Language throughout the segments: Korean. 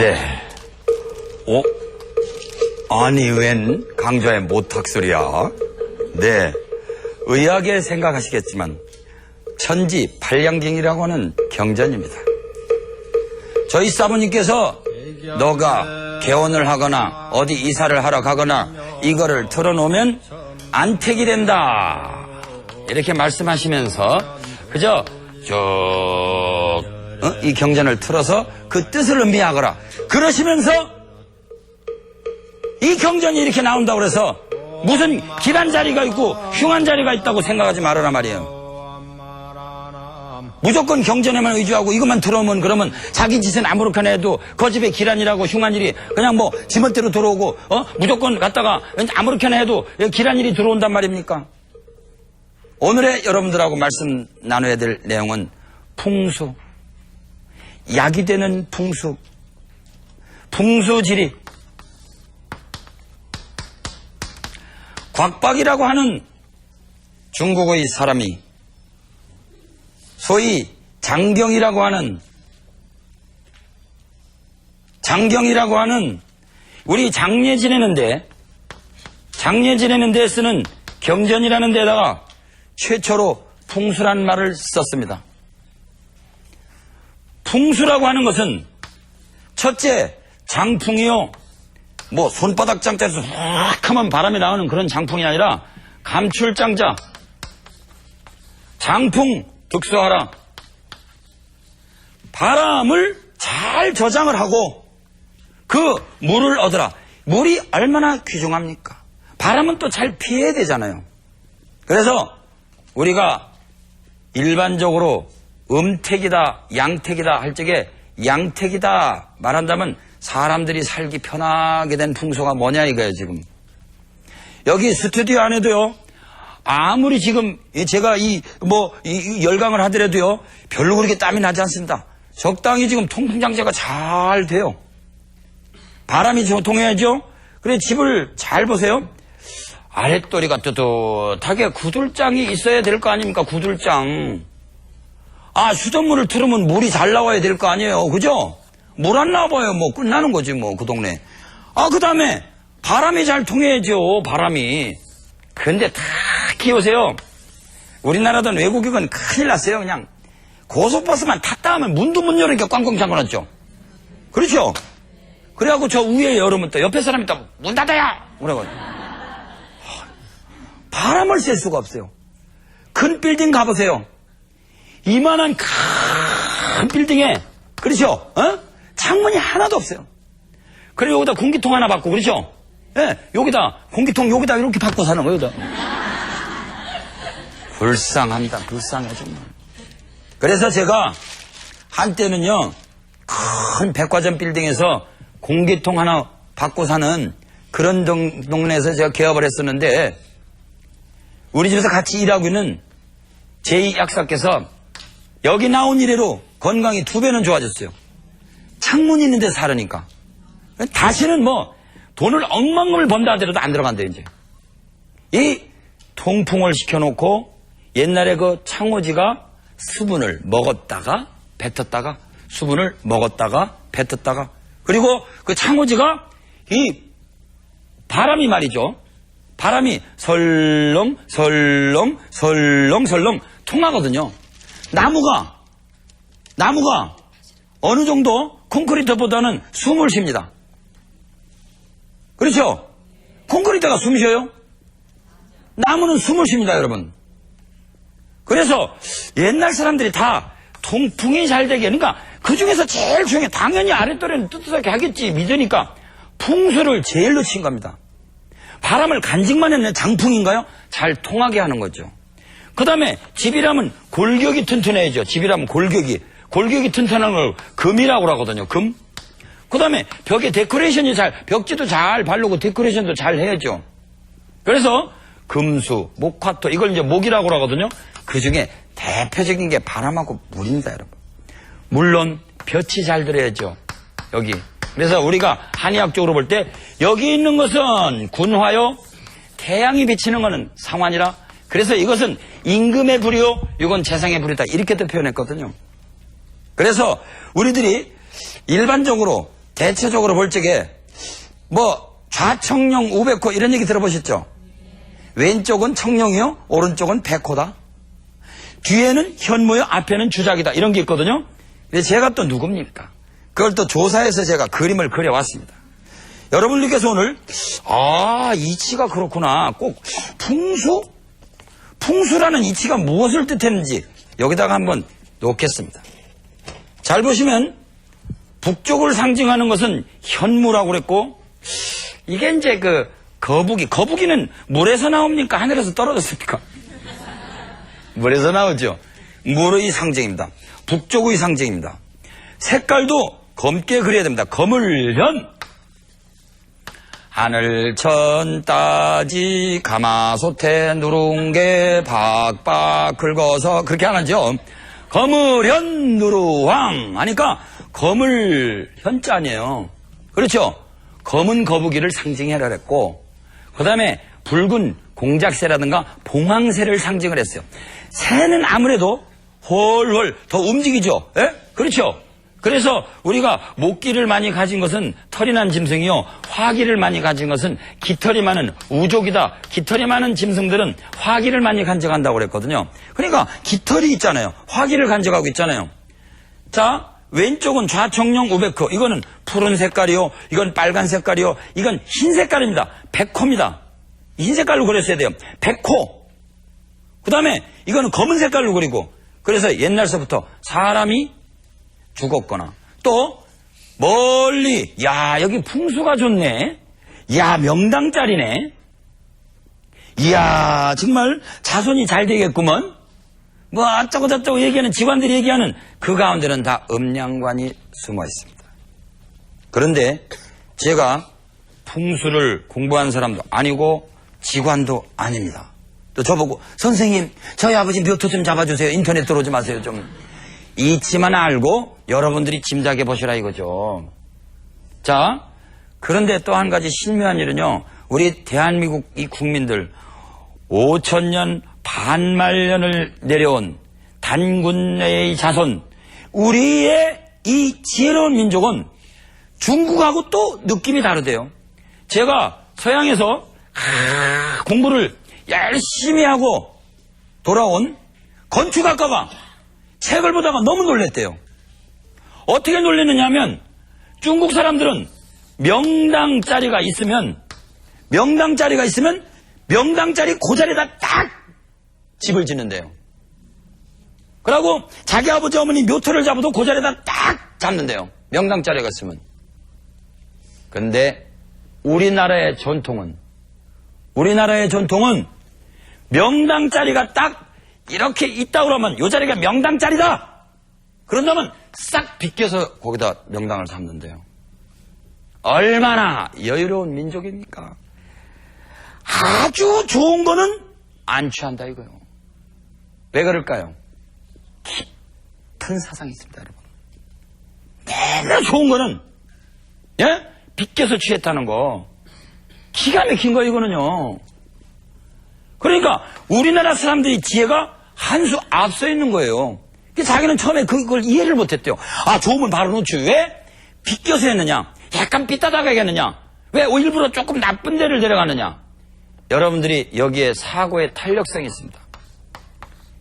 네. 아니, 웬 강좌의 모탁소리야? 네. 의아하게 생각하시겠지만, 천지 팔량경이라고 하는 경전입니다. 저희 사부님께서 너가 개원을 하거나 어디 이사를 하러 가거나 이거를 틀어놓으면 안택이 된다. 이렇게 말씀하시면서 그저 이 경전을 틀어서 그 뜻을 의미하거라. 그러시면서 이 경전이 이렇게 나온다고 그래서 무슨 길한 자리가 있고 흉한 자리가 있다고 생각하지 말아라 말이에요. 무조건 경전에만 의지하고 이것만 들어오면 그러면 자기 짓은 아무렇게나 해도 그 집에 길한 일하고 흉한 일이 그냥 뭐 지멋대로 들어오고 무조건 갔다가 아무렇게나 해도 길한 일이 들어온단 말입니까? 오늘의 여러분들하고 말씀 나눠야 될 내용은 풍수, 약이 되는 풍수, 풍수지리. 곽박이라고 하는 중국의 사람이 소위 장경이라고 하는 우리 장례 지내는 데 쓰는 경전이라는 데다가 최초로 풍수란 말을 썼습니다. 풍수라고 하는 것은 첫째 장풍이요, 뭐 손바닥 장자에서 확 하면 바람이 나오는 그런 장풍이 아니라 감출장자, 장풍 득수하라. 바람을 잘 저장을 하고 그 물을 얻으라. 물이 얼마나 귀중합니까? 바람은 또 잘 피해야 되잖아요. 그래서 우리가 일반적으로 음택이다, 양택이다 할 적에 양택이다 말한다면 사람들이 살기 편하게 된 풍수가 뭐냐 이거예요. 지금 여기 스튜디오 안에도요, 아무리 지금 제가 이 열강을 하더라도요 별로 그렇게 땀이 나지 않습니다. 적당히 지금 통풍장치가 잘 돼요. 바람이 좀 통해야죠. 그래 집을 잘 보세요. 아랫도리가 떳떳하게 구들장이 있어야 될 거 아닙니까? 구들장. 수돗물을 틀으면 물이 잘 나와야 될 거 아니에요. 그죠? 물 안 나와봐요. 뭐 끝나는 거지 뭐 그 동네. 그 다음에 바람이 잘 통해야죠. 바람이. 근데 다 키우세요. 우리나라든 외국이건 큰일 났어요. 그냥 고속버스만 탔다 하면 문도 못 열으니까 꽝꽝 잠궈놨죠. 그렇죠? 그래갖고 저 위에 열으면 또 옆에 사람이 또 문 닫아야! 그래가지고. 바람을 쐴 수가 없어요. 큰 빌딩 가보세요. 이만한 큰 빌딩에, 그렇죠? 창문이 하나도 없어요. 그리고 여기다 공기통 하나 받고, 그렇죠? 예, 여기다, 공기통 여기다 이렇게 받고 사는 거예요, 여기다. 불쌍합니다. 불쌍해, 정말. 그래서 제가 한때는요, 큰 백화점 빌딩에서 공기통 하나 받고 사는 그런 동네에서 제가 개업을 했었는데, 우리 집에서 같이 일하고 있는 제2 약사께서 여기 나온 이래로 건강이 2배는 좋아졌어요. 창문이 있는 데 살으니까. 다시는 뭐 돈을 억만금을 번다 하더라도 안 들어간대요, 이제. 이 통풍을 시켜놓고 옛날에 그 창호지가 수분을 먹었다가 뱉었다가 수분을 먹었다가 뱉었다가 그리고 그 창호지가 이 바람이 말이죠. 바람이 설렁설렁 통하거든요. 나무가 어느 정도 콘크리트보다는 숨을 쉽니다. 그렇죠? 콘크리트가 숨 쉬어요? 나무는 숨을 쉽니다, 여러분. 그래서 옛날 사람들이 다 통풍이 잘 되게, 그러니까 그 중에서 제일 중요해. 당연히 아랫도리는 떳떳하게 하겠지 믿으니까 풍수를 제일 놓친 겁니다. 바람을 간직만 했는 장풍인가요? 잘 통하게 하는 거죠. 그 다음에 집이라면 골격이 튼튼해야죠. 집이라면 골격이 튼튼한 걸 금이라고 하거든요. 금. 그 다음에 벽에 데코레이션이 벽지도 잘 바르고 데코레이션도 잘 해야죠. 그래서 금수, 목화토, 이걸 이제 목이라고 하거든요. 그 중에 대표적인 게 바람하고 물입니다, 여러분. 물론 볕이 잘 들어야죠. 여기. 그래서 우리가 한의학적으로 볼 때 여기 있는 것은 군화요, 태양이 비치는 것은 상환이라. 그래서 이것은 임금의 불이요, 이건 재상의 불이다. 이렇게도 표현했거든요. 그래서 우리들이 일반적으로 대체적으로 볼 적에 좌청룡 500호 이런 얘기 들어보셨죠? 왼쪽은 청룡이요, 오른쪽은 백호다. 뒤에는 현무요, 앞에는 주작이다. 이런 게 있거든요. 근데 제가 또 누굽니까? 그걸 또 조사해서 제가 그림을 그려왔습니다. 여러분들께서 오늘 이치가 그렇구나. 꼭 풍수라는 이치가 무엇을 뜻했는지 여기다가 한번 놓겠습니다. 잘 보시면 북쪽을 상징하는 것은 현무라고 그랬고, 이게 이제 거북이는 물에서 나옵니까? 하늘에서 떨어졌습니까? 물에서 나오죠. 물의 상징입니다. 북쪽의 상징입니다. 색깔도 검게 그려야 됩니다. 검을현. 하늘천 따지 가마솥에 누룽게 박박 긁어서 그렇게 하죠. 검을현 누루황 하니까 검을 현자네요. 그렇죠? 검은 거북이를 상징해라 그랬고, 그 다음에 붉은 공작새라든가 봉황새를 상징을 했어요. 새는 아무래도 훨훨 더 움직이죠. 예? 그렇죠? 그래서 우리가 목기를 많이 가진 것은 털이 난 짐승이요, 화기를 많이 가진 것은 깃털이 많은 우족이다. 깃털이 많은 짐승들은 화기를 많이 간직한다고 그랬거든요. 그러니까 깃털이 있잖아요. 화기를 간직하고 있잖아요. 자, 왼쪽은 좌청룡 500호. 이거는 푸른 색깔이요, 이건 빨간 색깔이요, 이건 흰 색깔입니다. 백호입니다. 흰 색깔로 그렸어야 돼요. 백호. 그 다음에 이거는 검은 색깔로 그리고, 그래서 옛날서부터 사람이 죽었거나, 또 멀리 여기 풍수가 좋네, 명당짜리네, 정말 자손이 잘 되겠구먼, 어쩌고 저쩌고 얘기하는 직관들이 얘기하는 그 가운데는 다 음양관이 숨어 있습니다. 그런데 제가 풍수를 공부한 사람도 아니고 직관도 아닙니다. 또 저보고 선생님 저희 아버지 묘토 좀 잡아주세요. 인터넷 들어오지 마세요. 좀 이치만 알고 여러분들이 짐작해 보시라 이거죠. 자, 그런데 또 한 가지 신묘한 일은요, 우리 대한민국 이 국민들 5,000년 반말년을 내려온 단군의 자손, 우리의 이 지혜로운 민족은 중국하고 또 느낌이 다르대요. 제가 서양에서 공부를 열심히 하고 돌아온 건축학과가 책을 보다가 너무 놀랬대요. 어떻게 놀랬느냐 하면, 중국 사람들은 명당짜리가 있으면 명당짜리 그 자리에다 딱 집을 짓는데요. 그러고 자기 아버지 어머니 묘토를 잡아도 그 자리에다 딱 잡는데요. 명당짜리가 있으면. 그런데 우리나라의 전통은 명당짜리가 딱 이렇게 있다 그러면 이 자리가 명당짜리다. 그런다면 싹 비껴서 거기다 명당을 삼는데요. 얼마나 여유로운 민족입니까? 아주 좋은 거는 안 취한다 이거요. 왜 그럴까요? 깊은 사상이 있습니다, 여러분. 맨날 좋은 거는 비껴서 취했다는 거, 기가 막힌 거 이거는요. 그러니까 우리나라 사람들이 지혜가 한 수 앞서 있는 거예요. 자기는 처음에 그걸 이해를 못했대요. 좋으면 바로 놓지, 왜 비껴서 했느냐, 약간 삐따다가 했느냐, 왜 일부러 조금 나쁜 데를 데려가느냐. 여러분들이 여기에 사고의 탄력성이 있습니다.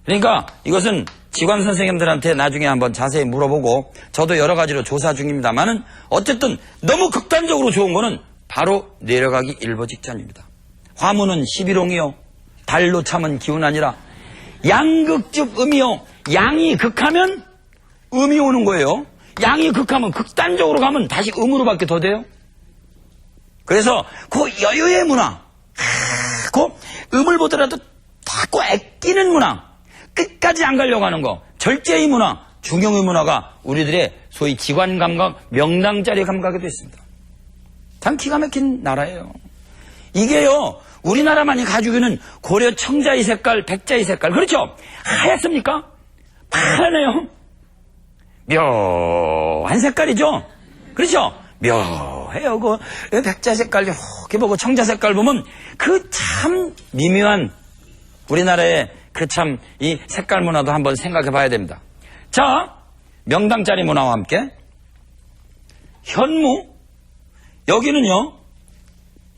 그러니까 이것은 직관 선생님들한테 나중에 한번 자세히 물어보고, 저도 여러 가지로 조사 중입니다만은, 어쨌든 너무 극단적으로 좋은 거는 바로 내려가기 일보 직전입니다. 화무는 11홍이요, 달로 참은 기운 아니라 양극즉 음이요. 양이 극하면 음이 오는 거예요. 양이 극하면, 극단적으로 가면 다시 음으로 밖에 더 돼요. 그래서 그 여유의 문화, 그 음을 보더라도 자꾸 아끼는 문화, 끝까지 안 가려고 하는 거, 절제의 문화, 중용의 문화가 우리들의 소위 지관 감각, 명당짜리 감각에도 있습니다. 참 기가 막힌 나라예요. 이게요, 우리나라만이 가지고 있는 고려 청자의 색깔, 백자의 색깔, 그렇죠? 하얗습니까? 파랗네요. 묘한 색깔이죠? 그렇죠? 묘해요. 그 백자 색깔 이렇게 보고 청자 색깔 보면 그 참 미묘한 우리나라의 그 참 이 색깔 문화도 한번 생각해 봐야 됩니다. 자, 명당짜리 문화와 함께 현무, 여기는요,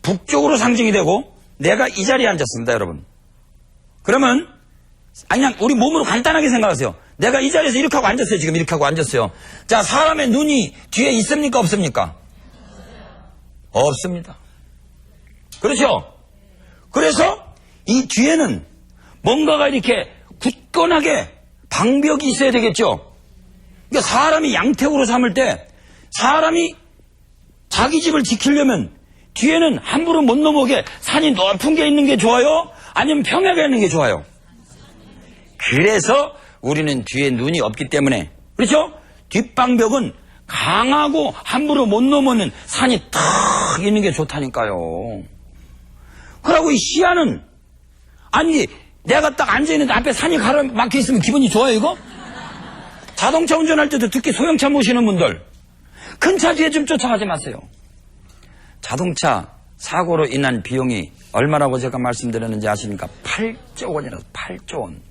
북쪽으로 상징이 되고, 내가 이 자리에 앉았습니다, 여러분. 그러면, 그냥 우리 몸으로 간단하게 생각하세요. 내가 이 자리에서 이렇게 하고 앉았어요. 지금 이렇게 하고 앉았어요. 자, 사람의 눈이 뒤에 있습니까? 없습니까? 없습니다. 그렇죠? 그래서 이 뒤에는 뭔가가 이렇게 굳건하게 방벽이 있어야 되겠죠? 그러니까 사람이 양택으로 삼을 때 사람이 자기 집을 지키려면 뒤에는 함부로 못 넘어오게 산이 높은 게 있는 게 좋아요? 아니면 평야가 있는 게 좋아요? 그래서 우리는 뒤에 눈이 없기 때문에, 그렇죠? 뒷방벽은 강하고 함부로 못 넘어오는 산이 탁 있는 게 좋다니까요. 그러고 이 시야는, 아니 내가 딱 앉아있는데 앞에 산이 가로막혀 있으면 기분이 좋아요 이거? 자동차 운전할 때도 특히 소형차 모시는 분들 큰 차 뒤에 좀 쫓아가지 마세요. 자동차 사고로 인한 비용이 얼마라고 제가 말씀드렸는지 아십니까? 8조 원이라서 8조 원.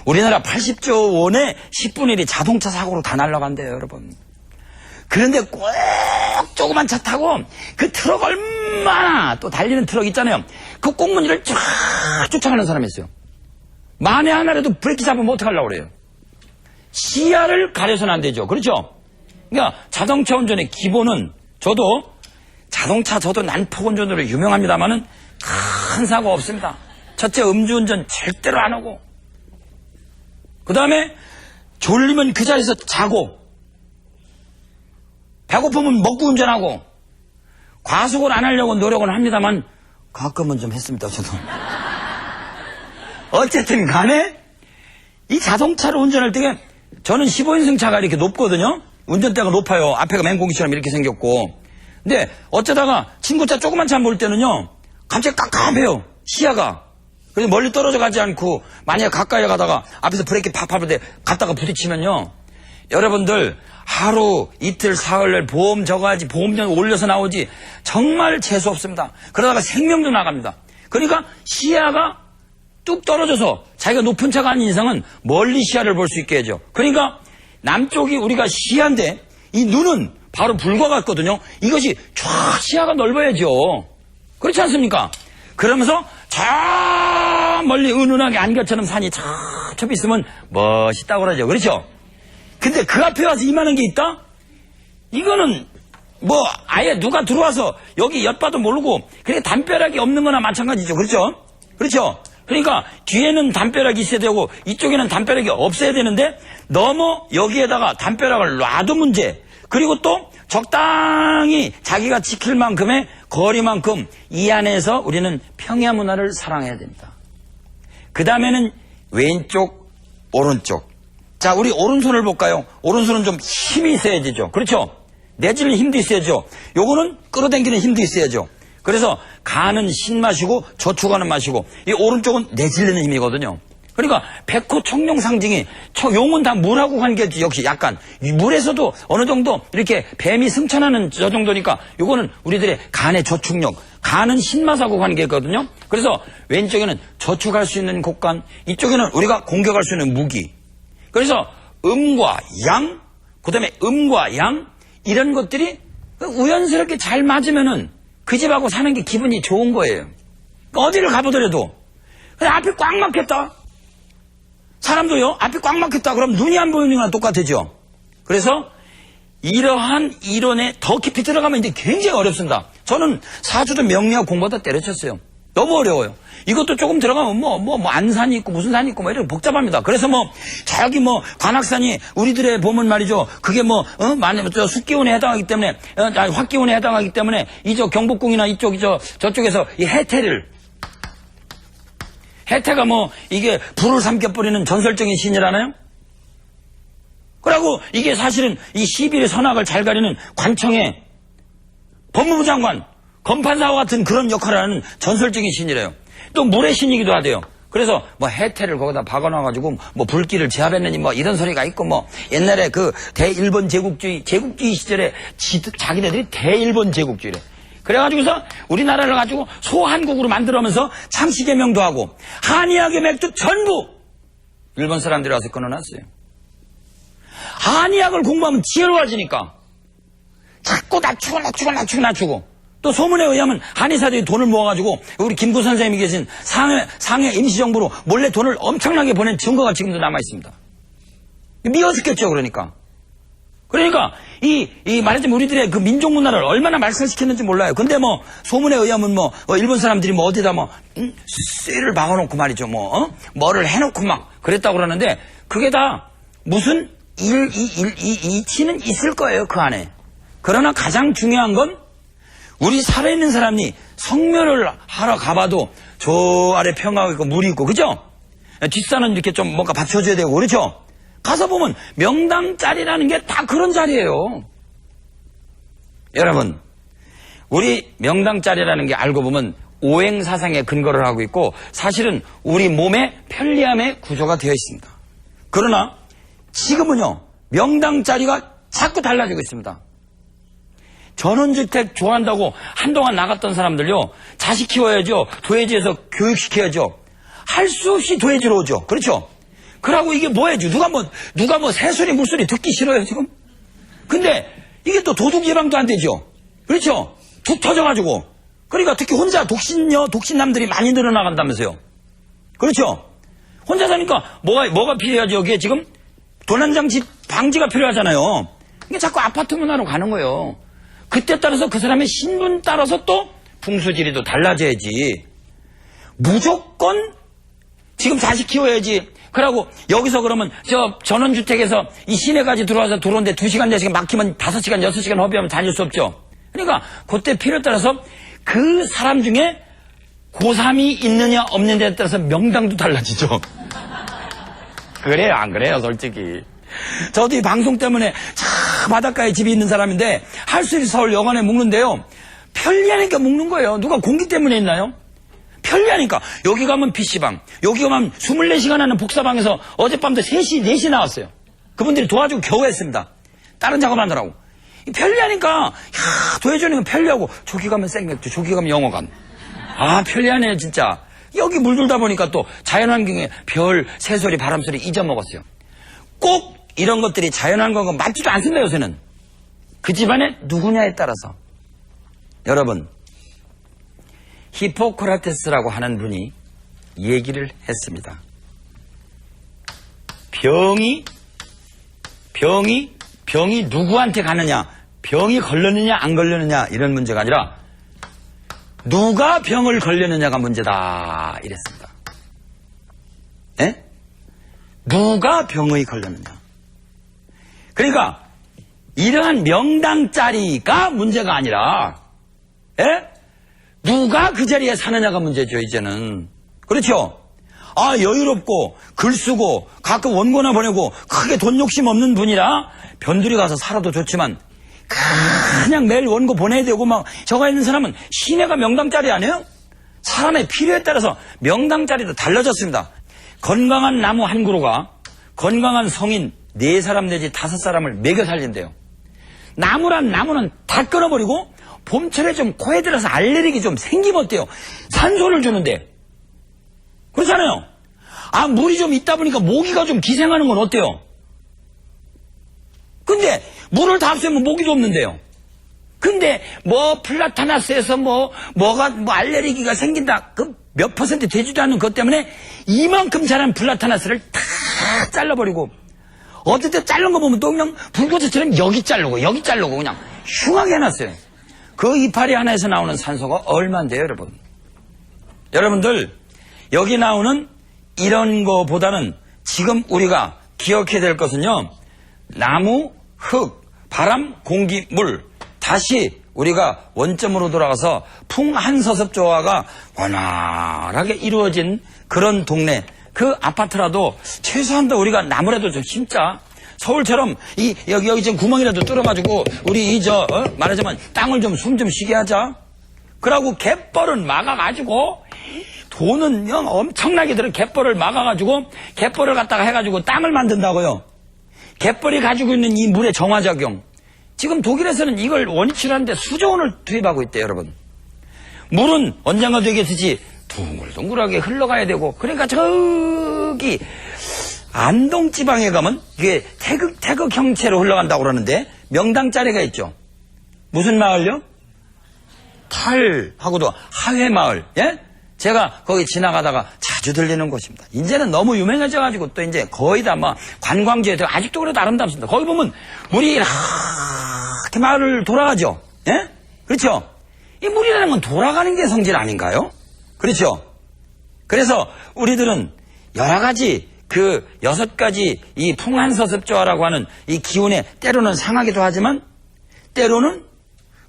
우리나라 80조 원의 10분의 1이 자동차 사고로 다 날아간대요, 여러분. 그런데 꼭 조그만 차 타고 그 트럭 얼마나 또 달리는 트럭 있잖아요. 그 꽁무니를 쫙 쫓아가는 사람이 있어요. 만에 하나라도 브레이크 잡으면 어떡하려고 그래요? 시야를 가려서는 안 되죠. 그렇죠? 그러니까 자동차 운전의 기본은 저도 난폭 운전으로 유명합니다만은 큰 사고 없습니다. 첫째, 음주운전 절대로 안 하고, 그 다음에 졸리면 그 자리에서 자고, 배고프면 먹고 운전하고, 과속을 안 하려고 노력은 합니다만 가끔은 좀 했습니다. 저도. 어쨌든 간에 이 자동차로 운전할 때 저는 15인승 차가 이렇게 높거든요. 운전대가 높아요. 앞에가 맹공기처럼 이렇게 생겼고. 근데 어쩌다가 친구차 조그만 차 몰 때는요, 갑자기 깜깜해요, 시야가. 그래서 멀리 떨어져 가지 않고 만약에 가까이 가다가 앞에서 브레이크 팍 밟을 때 갔다가 부딪히면요, 여러분들 하루 이틀 사흘 보험 적어야지, 보험료 올려서 나오지 정말 재수 없습니다. 그러다가 생명도 나갑니다. 그러니까 시야가 뚝 떨어져서 자기가 높은 차가 아닌 이상은 멀리 시야를 볼 수 있게 해줘. 그러니까 남쪽이 우리가 시야인데 이 눈은 바로 불과 같거든요. 이것이 쫙 시야가 넓어야죠. 그렇지 않습니까? 그러면서 저 멀리 은은하게 안개처럼 산이 첩 있으면 멋있다고 그러죠. 그렇죠? 근데 그 앞에 와서 이만한 게 있다? 이거는 뭐 아예 누가 들어와서 여기 엿봐도 모르고 그렇게 담벼락이 없는 거나 마찬가지죠. 그렇죠? 그렇죠? 그러니까 뒤에는 담벼락이 있어야 되고 이쪽에는 담벼락이 없어야 되는데 너무 여기에다가 담벼락을 놔도 문제, 그리고 또 적당히 자기가 지킬 만큼의 거리만큼 이 안에서 우리는 평야 문화를 사랑해야 됩니다. 그 다음에는 왼쪽, 오른쪽. 자, 우리 오른손을 볼까요? 오른손은 좀 힘이 있어야 되죠. 그렇죠? 내지는 힘도 있어야죠. 요거는 끌어당기는 힘도 있어야죠. 그래서 간은 신맛이고 저축하는 맛이고 이 오른쪽은 내질리는 힘이거든요. 그러니까 백호 청룡 상징이 용은 다 물하고 관계지. 역시 약간 물에서도 어느 정도 이렇게 뱀이 승천하는 저 정도니까 요거는 우리들의 간의 저축력, 간은 신맛하고 관계거든요. 그래서 왼쪽에는 저축할 수 있는 곡간, 이쪽에는 우리가 공격할 수 있는 무기. 그래서 음과 양, 그 다음에 음과 양, 이런 것들이 우연스럽게 잘 맞으면은 그 집하고 사는 게 기분이 좋은 거예요. 그러니까 어디를 가보더라도 앞이 꽉 막혔다. 사람도요, 앞이 꽉 막혔다 그럼 눈이 안 보이는 거랑 똑같아죠. 그래서 이러한 이론에 더 깊이 들어가면 이제 굉장히 어렵습니다. 저는 사주도 명리학 공부하다 때려쳤어요. 너무 어려워요. 이것도 조금 들어가면 안산이 있고 무슨 산이 있고 이렇게 복잡합니다. 그래서 저기 관악산이 우리들의 보면 말이죠. 그게 숫기운에 해당하기 때문에, 화기운에 해당하기 때문에 이쪽 경복궁이나 저쪽에서 이 해태가 이게 불을 삼켜버리는 전설적인 신이라나요? 그리고 이게 사실은 이 시빌의 선악을 잘 가리는 관청의 법무부 장관, 검판사와 같은 그런 역할을 하는 전설적인 신이래요. 또 물의 신이기도 하대요. 그래서 해태를 거기다 박아놔가지고 불길을 제압했느니 이런 소리가 있고 옛날에 그 대일본 제국주의 시절에 자기네들이 대일본 제국주의래. 그래가지고서 우리나라를 가지고 소한국으로 만들어면서 창씨개명도 하고 한의학의 맥주 전부 일본 사람들이 와서 끊어놨어요. 한의학을 공부하면 지혜로워지니까 자꾸 낮추고. 또 소문에 의하면 한의사들이 돈을 모아가지고 우리 김구 선생님이 계신 상해 임시정부로 몰래 돈을 엄청나게 보낸 증거가 지금도 남아있습니다. 미어스겠죠, 그러니까. 이 말하자면 우리들의 그 민족 문화를 얼마나 말살시켰는지 몰라요. 근데 뭐, 소문에 의하면 일본 사람들이 어디다 쇠를 박아놓고 말이죠, 뭐를 해놓고 막 그랬다고 그러는데, 그게 다 무슨 이치는 있을 거예요, 그 안에. 그러나 가장 중요한 건, 우리 살아있는 사람이 성묘를 하러 가봐도 저 아래 평화가 있고 물이 있고, 그죠? 뒷산은 이렇게 좀 뭔가 받쳐줘야 되고, 그렇죠? 가서 보면 명당 자리라는 게 다 그런 자리예요. 여러분, 우리 명당 자리라는 게 알고 보면 오행사상에 근거를 하고 있고 사실은 우리 몸의 편리함의 구조가 되어 있습니다. 그러나 지금은요, 명당 자리가 자꾸 달라지고 있습니다. 전원주택 좋아한다고 한동안 나갔던 사람들요, 자식 키워야죠, 도해지에서 교육시켜야죠. 할 수 없이 도해지로 오죠. 그렇죠? 그러고 이게 뭐예요? 누가 새소리 물소리 듣기 싫어요, 지금? 근데 이게 또 도둑 예방도 안 되죠. 그렇죠? 툭 터져가지고. 그러니까 특히 혼자 독신남들이 많이 늘어나간다면서요. 그렇죠? 혼자 사니까 뭐가 필요하죠? 여기에 지금 도난장치 방지가 필요하잖아요. 이게 자꾸 아파트 문화로 가는 거예요. 그때 따라서 그 사람의 신분 따라서 또 풍수지리도 달라져야지. 무조건 지금 자식 키워야지. 그러고 여기서 그러면 전원주택에서 이 시내까지 들어오는데 2시간, 4시간 막히면 5시간, 6시간 허비하면 다닐 수 없죠. 그러니까 그때 필요에 따라서 그 사람 중에 고3이 있느냐 없는 데에 따라서 명당도 달라지죠. 그래요, 안 그래요, 솔직히. 저도 이 방송 때문에 바닷가에 집이 있는 사람인데 할수리 서울 여관에 묵는데요. 편리하니까 묵는 거예요. 누가 공기 때문에 있나요? 편리하니까. 여기 가면 PC방, 여기 가면 24시간 하는 복사방에서 어젯밤도 3시, 4시 나왔어요. 그분들이 도와주고 겨우 했습니다. 다른 작업하느라고. 편리하니까, 도해주는 건 편리하고, 저기 가면 생맥주, 저기 가면 영어관. 아, 편리하네요, 진짜. 여기 물들다 보니까 또 자연환경에 별, 새소리, 바람소리 잊어먹었어요. 꼭 이런 것들이 자연환경과 맞지도 않습니다, 요새는. 그 집안에 누구냐에 따라서. 여러분, 히포크라테스라고 하는 분이 얘기를 했습니다. 병이 누구한테 가느냐, 병이 걸렸느냐 안 걸렸느냐 이런 문제가 아니라 누가 병을 걸렸느냐가 문제다 이랬습니다. 에? 누가 병이 걸렸느냐. 그러니까 이러한 명당자리가 문제가 아니라 누가 그 자리에 사느냐가 문제죠, 이제는. 그렇죠? 아, 여유롭고 글 쓰고 가끔 원고나 보내고 크게 돈 욕심 없는 분이라 변두리 가서 살아도 좋지만 그냥 매일 원고 보내야 되고 막 저가 있는 사람은 시내가 명당자리 아니에요? 사람의 필요에 따라서 명당자리도 달라졌습니다. 건강한 나무 한 그루가 건강한 성인 4사람 내지 5사람을 먹여 살린대요. 나무는 다 끊어버리고 봄철에 좀 코에 들어서 알레르기 좀 생기면 어때요? 산소를 주는데. 그렇잖아요. 아, 물이 좀 있다 보니까 모기가 좀 기생하는 건 어때요? 근데 물을 다 없애면 모기도 없는데요. 근데 플라타나스에서 뭐가 알레르기가 생긴다. 그 몇 퍼센트 되지도 않는 것 때문에 이만큼 자란 플라타나스를 다 잘라버리고 어떨 때 자른 거 보면 또 그냥 불꽃처럼 여기 자르고 그냥 흉하게 해놨어요. 그 이파리 하나에서 나오는 산소가 얼마인데요, 여러분? 여러분들, 여기 나오는 이런 거보다는 지금 우리가 기억해야 될 것은요, 나무, 흙, 바람, 공기, 물, 다시 우리가 원점으로 돌아가서 풍한서섭 조화가 원활하게 이루어진 그런 동네, 그 아파트라도 최소한 더 우리가 나무라도 좀 심자. 서울처럼 여기 좀 구멍이라도 뚫어가지고 우리 말하자면 땅을 좀 숨 좀 쉬게 하자. 그러고 갯벌은 막아가지고 돈은 엄청나게 들어. 갯벌을 막아가지고 갯벌을 갖다가 해가지고 땅을 만든다고요. 갯벌이 가지고 있는 이 물의 정화작용. 지금 독일에서는 이걸 원위치로 하는데 수조 원을 투입하고 있대요, 여러분. 물은 언젠가 되겠듯이 둥글둥글하게 흘러가야 되고, 그러니까 저기 안동 지방에 가면 이게 태극 형체로 흘러간다고 그러는데 명당자리가 있죠. 무슨 마을요? 탈하고도 하회마을. 예? 제가 거기 지나가다가 자주 들리는 곳입니다. 이제는 너무 유명해져가지고 또 이제 거의 다 뭐 관광지에 아직도 그래도 아름답습니다. 거기 보면 물이 이렇게 마을을 돌아가죠. 예? 그렇죠? 이 물이라는 건 돌아가는 게 성질 아닌가요? 그렇죠? 그래서 우리들은 여러 가지 그 6가지 이 풍한서습조화라고 하는 이 기운에 때로는 상하기도 하지만 때로는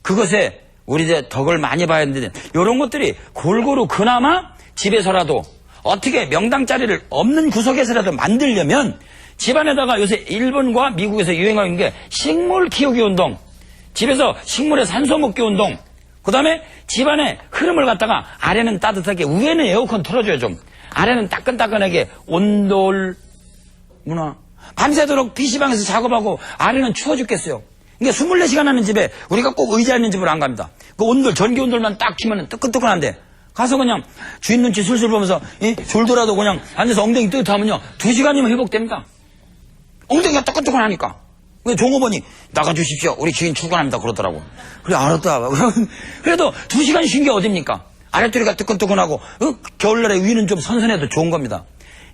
그것에 우리의 덕을 많이 봐야 되는데 이런 것들이 골고루 그나마 집에서라도 어떻게 명당 자리를 없는 구석에서라도 만들려면 집안에다가 요새 일본과 미국에서 유행하는 게 식물 키우기 운동, 집에서 식물의 산소 먹기 운동, 그 다음에 집안의 흐름을 갖다가 아래는 따뜻하게 위에는 에어컨 틀어줘요. 좀 아래는 따끈따끈하게 온돌 문화. 밤새도록 PC방에서 작업하고 아래는 추워 죽겠어요. 그러니까 24시간 하는 집에 우리가 꼭 의자 있는 집으로 안 갑니다. 그 온돌, 전기 온돌만 딱 키면 뜨끈뜨끈한데 가서 그냥 주인 눈치 술술 보면서 졸더라도 그냥 앉아서 엉덩이 뜨뜻하면요 2시간이면 회복됩니다. 엉덩이가 뜨끈뜨끈하니까. 종업원이 나가주십시오. 우리 주인 출근합니다. 그러더라고. 그래 알았다. 그래도 2시간 쉰 게 어딥니까? 아랫도리가 뜨끈뜨끈하고 겨울날에 위는 좀 선선해도 좋은 겁니다.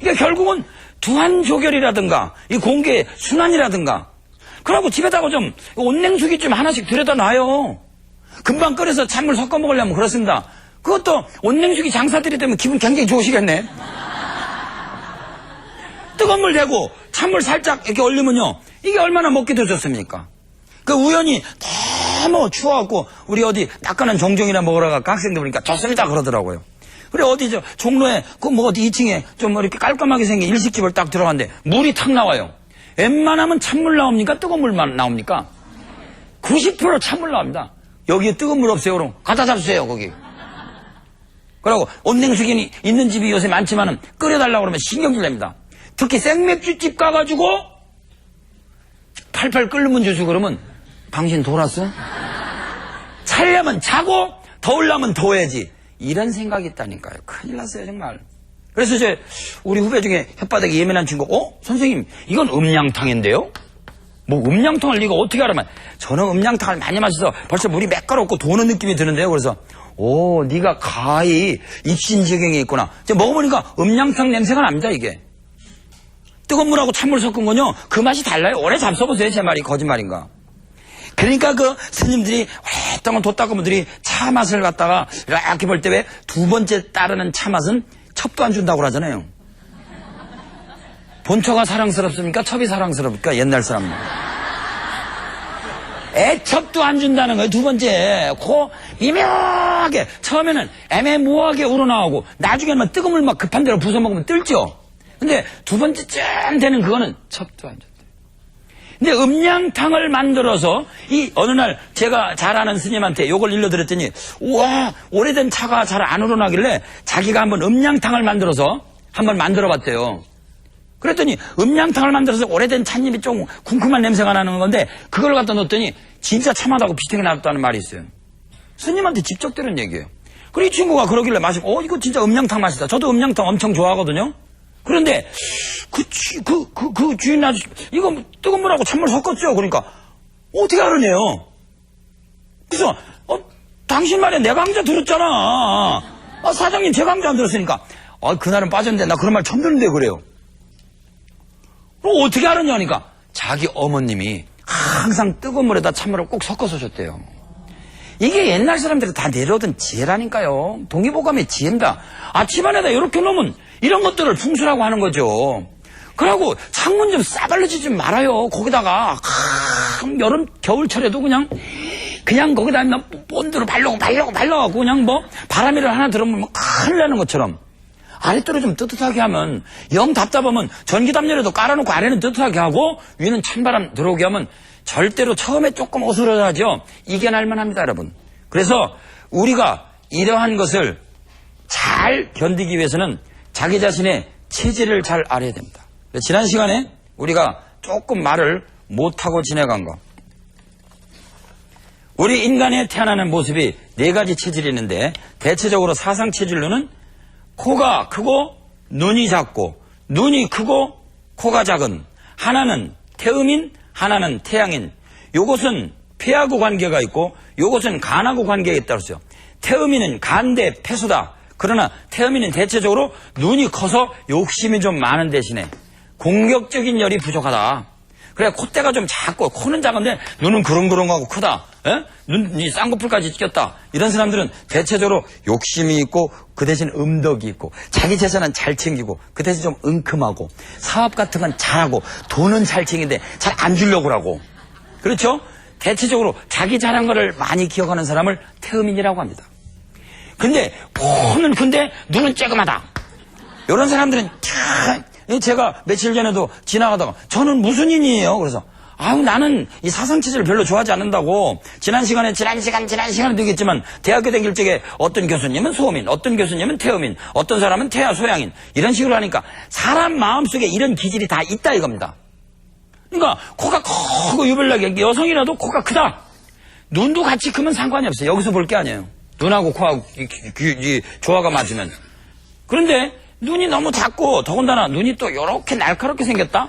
그러니까 결국은 두한조결이라든가 이 공기의 순환이라든가 그러고 집에다가 좀 온냉수기 좀 하나씩 들여다 놔요. 금방 끓여서 찬물 섞어 먹으려면 그렇습니다. 그것도 온냉수기 장사들이 되면 기분 굉장히 좋으시겠네. 뜨거운 물 대고 찬물 살짝 이렇게 얼리면요 이게 얼마나 먹기도 좋습니까? 그 우연히 너무 추워갖고 우리 어디 따끈한 종종이나 먹으러 갈까 학생들 보니까 좋습니다 그러더라고요. 그래 어디 저 종로에 그 뭐 어디 2층에 좀 뭐 이렇게 깔끔하게 생긴 일식집을 딱 들어갔는데 물이 탁 나와요. 웬만하면 찬물 나옵니까? 뜨거운 물만 나옵니까? 90% 찬물 나옵니다. 여기에 뜨거운 물 없어요. 그럼 갖다 잡수세요 거기. 그러고 온냉수기 있는 집이 요새 많지만은 끓여달라고 그러면 신경질 냅니다. 특히 생맥주집 가가지고 팔팔 끓는 주스 그러면 당신 돌았어? 차려면 자고 더우려면 더워야지. 이런 생각이 있다니까요. 큰일 났어요 정말. 그래서 이제 우리 후배 중에 혓바닥이 예민한 친구 선생님 이건 음양탕인데요? 뭐 음양탕을 네가 어떻게 알아면 저는 음양탕을 많이 마셔서 벌써 물이 매끄럽고 도는 느낌이 드는데요. 그래서 네가 가히 입신지경이 있구나. 먹어보니까 음양탕 냄새가 납니다 이게. 뜨거운 물하고 찬물 섞은 건요 그 맛이 달라요. 오래 잡숴보세요. 제 말이 거짓말인가. 그러니까 그 스님들이 오랫동안 돛닦은 차 맛을 갖다가 이렇게 볼 때 왜 2번째 따르는 차 맛은 첩도 안 준다고 그러잖아요. 본처가 사랑스럽습니까? 첩이 사랑스럽습니까? 옛날 사람들. 애첩도 안 준다는 거예요. 2번째 미묘하게 처음에는 애매모호하게 우러나오고 나중에는 뜨거운 물 막 급한 대로 부숴먹으면 뜰죠. 근데 2번째쯤 되는 그거는 첩도 안 준다. 근데 음양탕을 만들어서 어느 날 제가 잘 아는 스님한테 요걸 일러드렸더니 우와 오래된 차가 잘 안 우러나길래 자기가 한번 음양탕을 만들어서 한번 만들어봤대요. 그랬더니 음양탕을 만들어서 오래된 찻잎이 좀 쿰쿰한 냄새가 나는 건데 그걸 갖다 넣었더니 진짜 참하다고 비슷하게 나왔다는 말이 있어요. 스님한테 직접 들은 얘기예요. 그리고 이 친구가 그러길래 마시고 이거 진짜 음양탕 맛이다. 저도 음양탕 엄청 좋아하거든요. 그런데 그 주인 아저씨 이거 뜨거운 물하고 찬물 섞었죠. 그러니까 어떻게 알았네요. 그래서 당신 말에 내 강좌 들었잖아. 사장님 제 강좌 안 들었으니까 그날은 빠졌는데 나 그런 말 처음 듣는데 그래요. 그럼 어떻게 알았냐니까 자기 어머님이 항상 뜨거운 물에다 찬물을 꼭 섞어서 줬대요. 이게 옛날 사람들이 다 내려오던 지혜라니까요. 동의보감의 지혜입니다. 집안에다 이렇게 놓으면 이런 것들을 풍수라고 하는 거죠. 그러고 창문 좀 싸발르지 좀 말아요. 거기다가 여름 겨울철에도 그냥 거기다 본드로 발라갖고 그냥 뭐 바람이를 하나 들어오면 큰일 나는 것처럼 아랫도로 좀 뜨뜻하게 하면 영 답답하면 전기담요라도 깔아놓고 아래는 뜨뜻하게 하고 위는 찬바람 들어오게 하면 절대로 처음에 조금 어수선하죠. 이겨낼 만합니다 여러분. 그래서 우리가 이러한 것을 잘 견디기 위해서는 자기 자신의 체질을 잘 알아야 됩니다. 지난 시간에 우리가 조금 말을 못하고 지나간 거. 우리 인간의 태어나는 모습이 4가지 체질이 있는데 대체적으로 사상 체질로는 코가 크고 눈이 작고 눈이 크고 코가 작은 하나는 태음인 하나는 태양인 요것은 폐하고 관계가 있고 요것은 간하고 관계가 있다고 했어요. 태음인은 간 대 폐소다. 그러나 태음인은 대체적으로 눈이 커서 욕심이 좀 많은 대신에 공격적인 열이 부족하다. 그래, 콧대가 좀 작고 코는 작은데 눈은 그렁그렁하고 크다. 눈이 쌍꺼풀까지 찢겼다. 이런 사람들은 대체적으로 욕심이 있고 그 대신 음덕이 있고 자기 재산은 잘 챙기고 그 대신 좀 은큼하고 사업 같은 건 잘하고 돈은 잘 챙기는데 잘 안 주려고 하고. 그렇죠? 대체적으로 자기 잘한 거를 많이 기억하는 사람을 태음인이라고 합니다. 근데 코는 큰데 눈은 쬐끔하다. 이런 사람들은 참, 제가 며칠 전에도 지나가다가 저는 무슨 인이에요? 그래서 아유 나는 이 사상체제를 별로 좋아하지 않는다고. 지난 시간에 되겠지만 대학교 다닐 적에 어떤 교수님은 소음인, 어떤 교수님은 태음인, 어떤 사람은 태아 소양인 이런 식으로 하니까 사람 마음속에 이런 기질이 다 있다 이겁니다. 그러니까 코가 크고 유별나게 여성이라도 코가 크다. 눈도 같이 크면 상관이 없어요. 여기서 볼 게 아니에요. 눈하고 코하고 이 조화가 맞으면. 그런데 눈이 너무 작고 더군다나 눈이 또 이렇게 날카롭게 생겼다.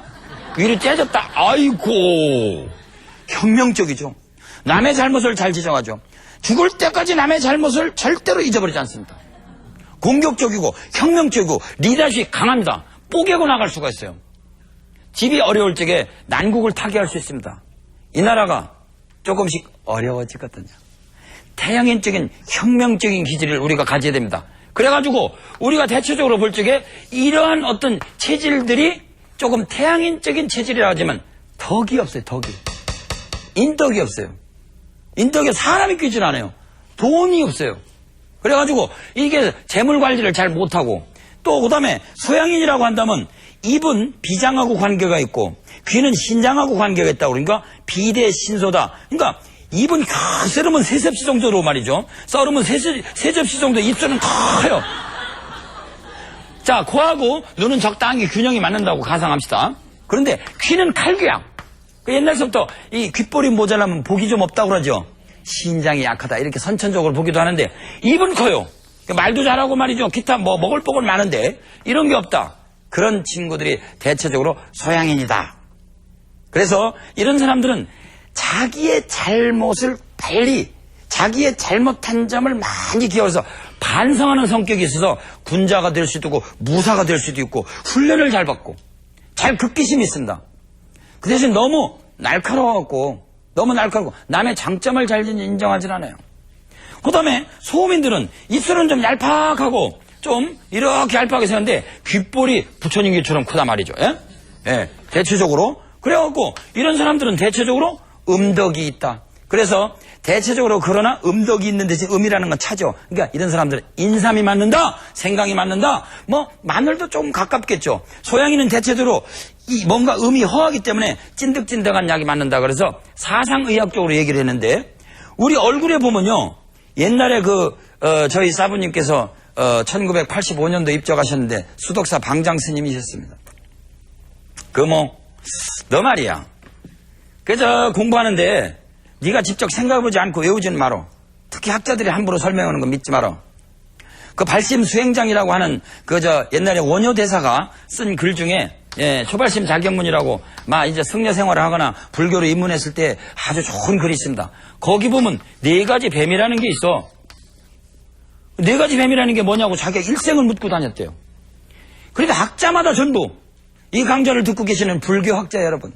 위로 째졌다. 아이고 혁명적이죠. 남의 잘못을 잘 지적하죠. 죽을 때까지 남의 잘못을 절대로 잊어버리지 않습니다. 공격적이고 혁명적이고 리더십이 강합니다. 뽀개고 나갈 수가 있어요. 집이 어려울 적에 난국을 타개할 수 있습니다. 이 나라가 조금씩 어려워지거든요. 태양인적인 혁명적인 기질을 우리가 가져야 됩니다. 그래가지고 우리가 대체적으로 볼 적에 이러한 어떤 체질들이 조금 태양인적인 체질이라 하지만 덕이 없어요. 덕이. 인덕이 없어요. 인덕에 사람이 끼질 않아요. 돈이 없어요. 그래가지고 이게 재물 관리를 잘 못하고 또 그다음에 소양인이라고 한다면 입은 비장하고 관계가 있고 귀는 신장하고 관계가 있다고. 그러니까 비대신소다. 그러니까 입은 썰으면 3접시 정도로 말이죠. 썰으면 3접시 정도. 입술은 커요. 자, 코하고 눈은 적당히 균형이 맞는다고 가상합시다. 그런데 귀는 칼귀야. 옛날서부터 이 귓볼이 모자라면 복이 좀 없다고 그러죠. 신장이 약하다 이렇게 선천적으로 보기도 하는데 입은 커요. 말도 잘하고 말이죠. 기타 뭐 먹을 복은 많은데 이런 게 없다. 그런 친구들이 대체적으로 소양인이다. 그래서 이런 사람들은 자기의 잘못을 빨리, 자기의 잘못한 점을 많이 기억해서 반성하는 성격이 있어서 군자가 될 수도 있고 무사가 될 수도 있고 훈련을 잘 받고 잘 극기심이 있습니다. 그 대신 너무 날카로워갖고 남의 장점을 잘 인정하진 않아요. 그 다음에 소음인들은 입술은 좀 얄팍하고 좀 이렇게 얄팍하게 생겼는데 귓볼이 부처님 귀처럼 크다 말이죠. 예? 대체적으로. 그래갖고 이런 사람들은 대체적으로 음덕이 있다. 그래서 대체적으로 그러나 음덕이 있는 대신 음이라는 건 차죠. 그러니까 이런 사람들은 인삼이 맞는다, 생강이 맞는다, 뭐 마늘도 조금 가깝겠죠. 소양이는 대체적으로 이 뭔가 음이 허하기 때문에 찐득찐득한 약이 맞는다. 그래서 사상의학적으로 얘기를 했는데 우리 얼굴에 보면요. 옛날에 저희 사부님께서 1985년도 입적하셨는데 수덕사 방장 스님이셨습니다. 너 말이야. 그래서 공부하는데 네가 직접 생각해보지 않고 외우지는 마라. 특히 학자들이 함부로 설명하는 거 믿지 마라. 그 발심 수행장이라고 하는 옛날에 원효 대사가 쓴 글 중에 초발심 자격문이라고 이제 승려 생활을 하거나 불교로 입문했을 때 아주 좋은 글이 있습니다. 거기 보면 4가지 뱀이라는 게 있어. 4가지 뱀이라는 게 뭐냐고 자기가 일생을 묻고 다녔대요. 그러니까 학자마다 전부 이 강좌를 듣고 계시는 불교 학자 여러분,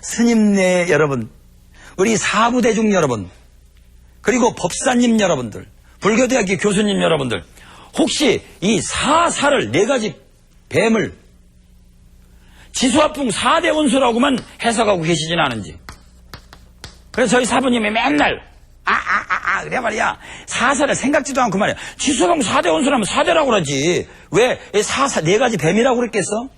스님네 여러분, 우리 사부대중 여러분, 그리고 법사님 여러분들, 불교대학교 교수님 여러분들, 혹시 이 사사를 4가지 뱀을 지수화풍 4대 원소라고만 해석하고 계시진 않은지. 그래서 저희 사부님이 맨날 그래 말이야. 사사를 생각지도 않고 말이야. 지수화풍 4대 원소라면 4대라고 그러지. 왜 4가지 뱀이라고 그랬겠어?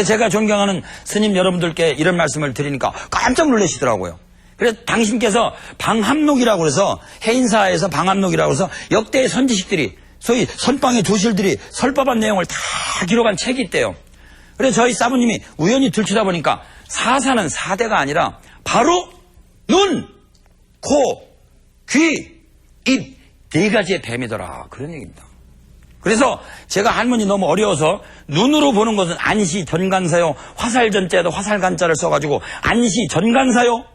제가 존경하는 스님 여러분들께 이런 말씀을 드리니까 깜짝 놀라시더라고요. 그래서 당신께서 방합록이라고 해서 해인사에서 방합록이라고 해서 역대의 선지식들이 소위 선방의 조실들이 설법한 내용을 다 기록한 책이 있대요. 그래서 저희 사부님이 우연히 들추다 보니까 사사는 4대가 아니라 바로 눈, 코, 귀, 입 4가지의 뱀이더라. 그런 얘기입니다. 그래서 제가 한문이 너무 어려워서 눈으로 보는 것은 안시 전간사요. 화살전자에도 화살간자를 써가지고 안시 전간사요.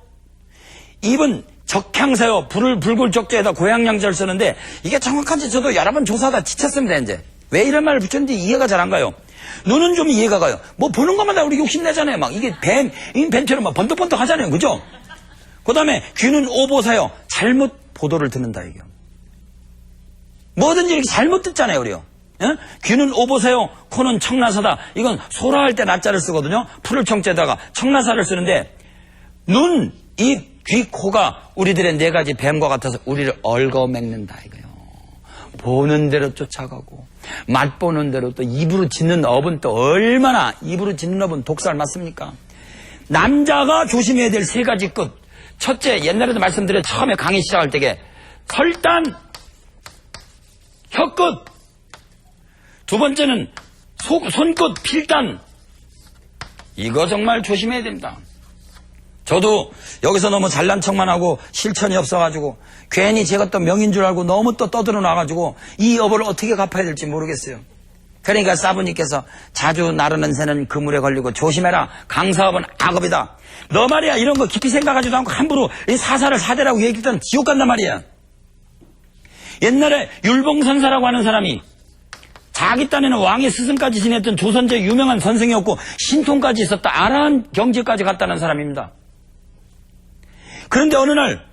입은 적향사요, 불굴적자에다 고향양자를 쓰는데 이게 정확한지 저도 여러 번 조사하다 지쳤습니다, 이제. 왜 이런 말을 붙였는지 이해가 잘 안 가요. 눈은 좀 이해가 가요. 뭐 보는 것마다 우리 욕심내잖아요. 막 이게 뱀처럼 막 번떡번떡 하잖아요. 그죠? 그 다음에 귀는 오보사요. 잘못 보도를 듣는다, 이게. 뭐든지 이렇게 잘못 듣잖아요, 우리요. 예? 귀는 오보사요. 코는 청나사다. 이건 소라할 때 나자를 쓰거든요. 풀을 청자에다가 청나사를 쓰는데 눈, 입, 귀, 코가 우리들의 네 가지 뱀과 같아서 우리를 얽어맥는다, 이거요. 보는 대로 쫓아가고 맛보는 대로 또 입으로 짓는 업은 또 얼마나 입으로 짓는 업은 독살 맞습니까? 남자가 조심해야 될 세 가지 끝. 첫째, 옛날에도 말씀드려 처음에 강의 시작할 때게 설단, 혀끝. 두 번째는 손끝, 필단. 이거 정말 조심해야 됩니다. 저도 여기서 너무 잘난 척만 하고 실천이 없어가지고 괜히 제가 또 명인 줄 알고 너무 또 떠들어 놔가지고 이 업을 어떻게 갚아야 될지 모르겠어요. 그러니까 사부님께서 자주 나르는 새는 그물에 걸리고 조심해라. 강사업은 악업이다. 너 말이야 이런 거 깊이 생각하지도 않고 함부로 이 사사를 사대라고 얘기했던 지옥 간단 말이야. 옛날에 율봉선사라고 하는 사람이 자기 딴에는 왕의 스승까지 지냈던 조선제 유명한 선생이었고 신통까지 있었다. 아라한 경지까지 갔다는 사람입니다. 그런데 어느 날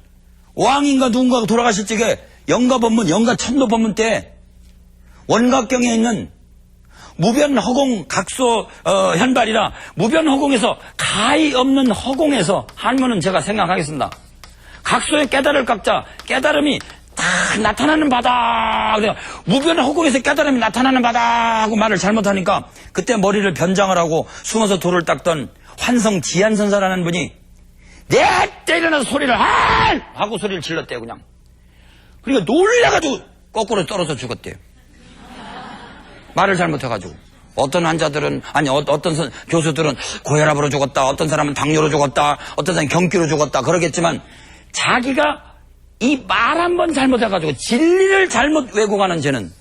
왕인가 누군가가 돌아가실 적에 영가법문, 영가천도법문 때 원각경에 있는 무변허공 각소 현발이라 무변허공에서 가히 없는 허공에서 한문은 제가 생각하겠습니다. 각소의 깨달을 각자 깨달음이 딱 나타나는 바다. 그래요. 무변허공에서 깨달음이 나타나는 바다 하고 말을 잘못하니까 그때 머리를 변장을 하고 숨어서 돌을 닦던 환성 지한선사라는 분이 내 때리는 소리를 하고 소리를 질렀대요. 그냥. 그러니까 놀라가지고 거꾸로 떨어져 죽었대요. 말을 잘못해가지고. 어떤 환자들은 아니 어떤 교수들은 고혈압으로 죽었다. 어떤 사람은 당뇨로 죽었다. 어떤 사람은 경기로 죽었다. 그러겠지만 자기가 이 말 한 번 잘못해가지고 진리를 잘못 왜곡하는 죄는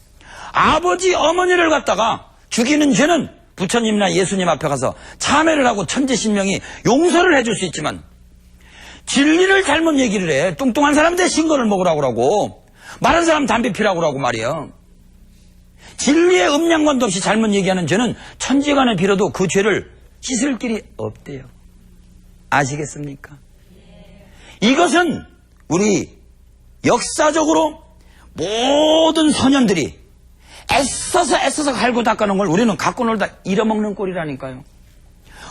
아버지 어머니를 갖다가 죽이는 죄는 부처님이나 예수님 앞에 가서 참회를 하고 천지신명이 용서를 해줄 수 있지만 진리를 잘못 얘기를 해. 뚱뚱한 사람한테 신거를 먹으라고 그러고 마른 사람 담배 피라고 그러고 말이야. 진리의 음양관도 없이 잘못 얘기하는 죄는 천지간에 빌어도 그 죄를 씻을 길이 없대요. 아시겠습니까? 이것은 우리 역사적으로 모든 선현들이 애써서 갈고 닦아놓은 걸 우리는 갖고 놀다 잃어먹는 꼴이라니까요.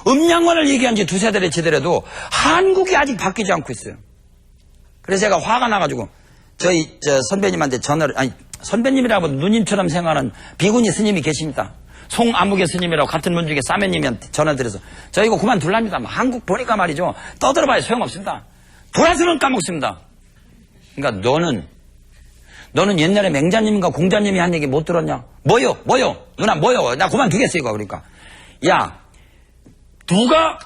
음양관을 얘기한 지 두세 달이 지더라도 한국이 아직 바뀌지 않고 있어요. 그래서 제가 화가 나가지고 저희 선배님한테 전화를, 아니 선배님이라고 누님처럼 생각하는 비구니 스님이 계십니다. 송아무개 스님이라고 같은 문중에 싸매님한테 전화드려서 저 이거 그만둘랍니다. 한국 보니까 말이죠. 떠들어봐야 소용없습니다. 돌아서는 까먹습니다. 그러니까 너는 옛날에 맹자님과 공자님이 한 얘기 못 들었냐? 뭐요? 누나 뭐요? 나 그만두겠어 이거. 그러니까 야 누가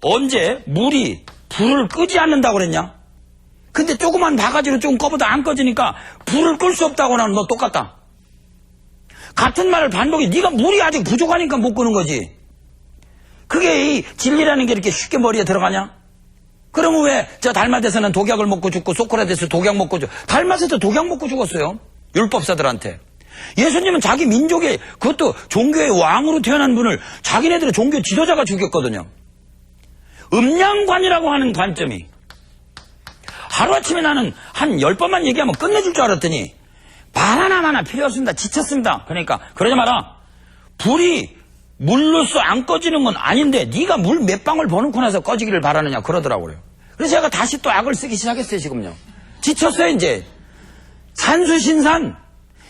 언제 물이 불을 끄지 않는다고 그랬냐? 근데 조그만 바가지로 조금 꺼보다 안 꺼지니까 불을 끌 수 없다고 하는 너 똑같다. 같은 말을 반복해. 네가 물이 아직 부족하니까 못 끄는 거지. 그게 이 진리라는 게 이렇게 쉽게 머리에 들어가냐? 그러면 왜 저 달마트에서는 독약을 먹고 죽고 소크라테스 독약 먹고 죽고 달마트에서 독약 먹고 죽었어요. 율법사들한테. 예수님은 자기 민족의 그것도 종교의 왕으로 태어난 분을 자기네들의 종교 지도자가 죽였거든요. 음양관이라고 하는 관점이 하루아침에 나는 한 10번만 얘기하면 끝내줄 줄 알았더니 말 하나마나 필요 없습니다. 지쳤습니다. 그러니까 그러지 마라. 불이 물로써 안 꺼지는 건 아닌데 네가 물 몇 방울 버놓고 나서 꺼지기를 바라느냐 그러더라고요. 그래서 제가 다시 또 악을 쓰기 시작했어요. 지금요. 지쳤어요 이제. 산수신산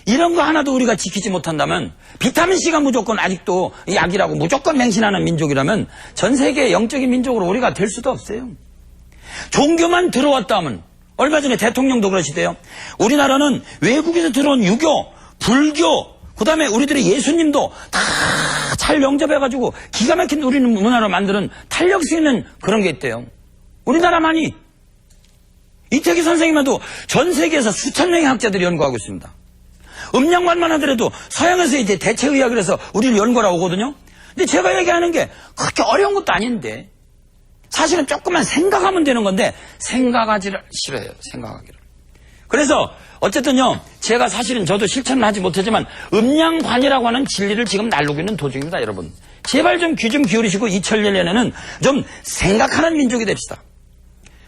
이런 거 하나도 우리가 지키지 못한다면 비타민C가 무조건 아직도 약이라고 무조건 맹신하는 민족이라면 전 세계의 영적인 민족으로 우리가 될 수도 없어요. 종교만 들어왔다 하면 얼마 전에 대통령도 그러시대요. 우리나라는 외국에서 들어온 유교, 불교, 그 다음에 우리들의 예수님도 다 잘 영접해가지고 기가 막힌 우리 문화로 만드는 탄력성 있는 그런 게 있대요. 우리나라만이. 이태기 선생님도 전 세계에서 수천 명의 학자들이 연구하고 있습니다. 음양관만 하더라도 서양에서 이제 대체의학을 해서 우리를 연구하러 오거든요. 근데 제가 얘기하는 게 그렇게 어려운 것도 아닌데 사실은 조금만 생각하면 되는 건데 생각하기를 싫어해요. 생각하기를. 그래서 어쨌든요, 제가 사실은 저도 실천을 하지 못하지만 음양관이라고 하는 진리를 지금 날르고 있는 도중입니다, 여러분. 제발 좀 귀 좀 기울이시고 2011년에는 좀 생각하는 민족이 됩시다.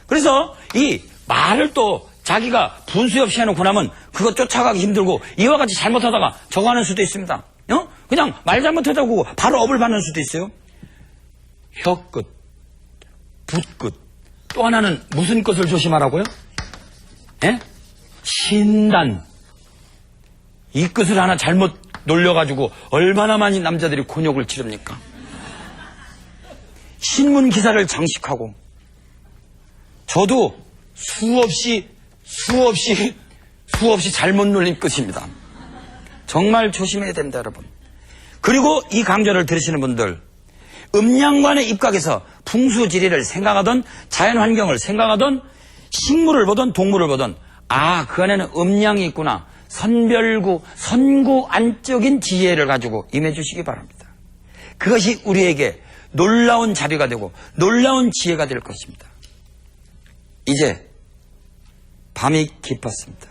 그래서 이 말을 또 자기가 분수 없이 해놓고 나면 그거 쫓아가기 힘들고 이와 같이 잘못하다가 저거 하는 수도 있습니다. 그냥 말 잘못하다고 바로 업을 받는 수도 있어요. 혀끝, 붓끝, 또 하나는 무슨 끝을 조심하라고요? 예? 신단. 이 끝을 하나 잘못 놀려가지고 얼마나 많이 남자들이 곤욕을 치릅니까? 신문 기사를 장식하고 저도 수없이 잘못 놀린 끝입니다. 정말 조심해야 됩니다, 여러분. 그리고 이 강좌를 들으시는 분들, 음양관에 입각해서 풍수지리를 생각하던, 자연환경을 생각하던, 식물을 보던 동물을 보던, 아, 그 안에는 음양이 있구나, 선구 안적인 지혜를 가지고 임해주시기 바랍니다. 그것이 우리에게 놀라운 자비가 되고 놀라운 지혜가 될 것입니다. 이제 밤이 깊었습니다.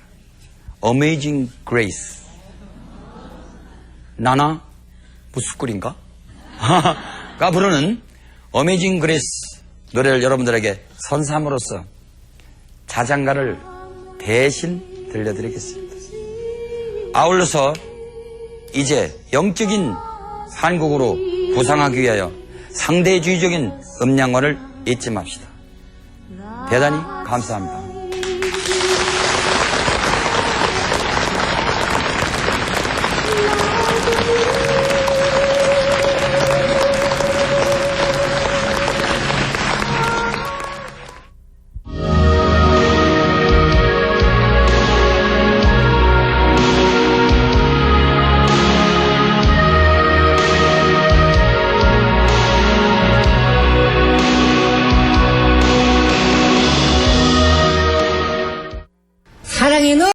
Amazing Grace. 나나 무스쿨인가? 가 부르는 Amazing Grace 노래를 여러분들에게 선사함으로써 자장가를 대신 들려드리겠습니다. 아울러서 이제 영적인 한국으로 부상하기 위하여 상대주의적인 음양관을 잊지 맙시다. 대단히 감사합니다.